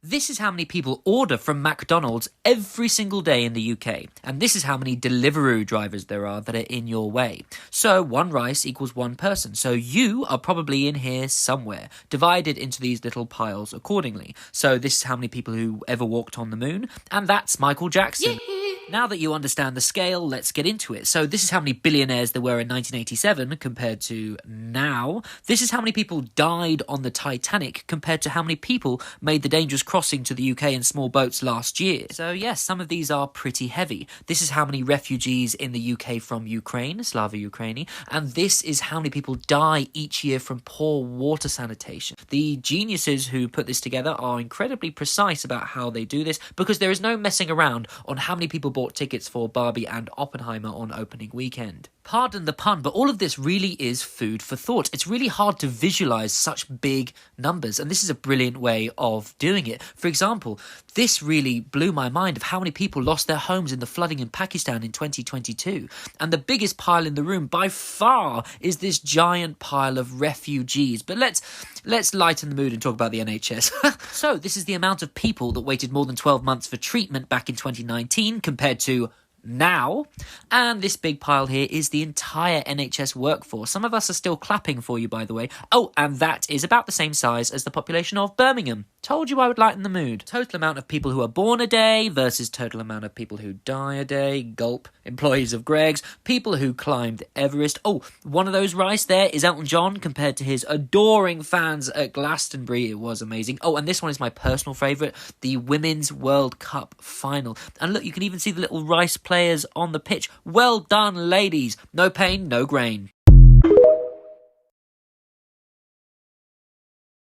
This is how many people order from McDonald's every single day in the UK. And this is how many Deliveroo drivers there are that are in your way. So one rice equals one person. So you are probably in here somewhere, divided into these little piles accordingly. So this is how many people who ever walked on the moon. And that's Michael Jackson. Now that you understand the scale, let's get into it. So this is how many billionaires there were in 1987 compared to now. This is how many people died on the Titanic compared to how many people made the dangerous crossing to the UK in small boats last year. So yes, some of these are pretty heavy. This is how many refugees in the UK from Ukraine, Slava Ukraini, and this is how many people die each year from poor water sanitation. The geniuses who put this together are incredibly precise about how they do this because there is no messing around on how many people bought tickets for Barbie and Oppenheimer on opening weekend. Pardon the pun, but all of this really is food for thought. It's really hard to visualize such big numbers, and this is a brilliant way of doing it. For example, this really blew my mind of how many people lost their homes in the flooding in Pakistan in 2022. And the biggest pile in the room by far is this giant pile of refugees. But let's lighten the mood and talk about the NHS. So this is the amount of people that waited more than 12 months for treatment back in 2019 compared to now. And this big pile here is the entire NHS workforce. Some of us are still clapping for you, by the way. Oh, and that is about the same size as the population of Birmingham. Told you I would lighten the mood. Total amount of people who are born a day versus total amount of people who die a day. Gulp. Employees of Greggs. People who climbed Everest. Oh, one of those rice there is Elton John compared to his adoring fans at Glastonbury. It was amazing. Oh, and this one is my personal favourite. The Women's World Cup final. And look, you can even see the little rice players on the pitch. Well done, ladies. No pain, no grain.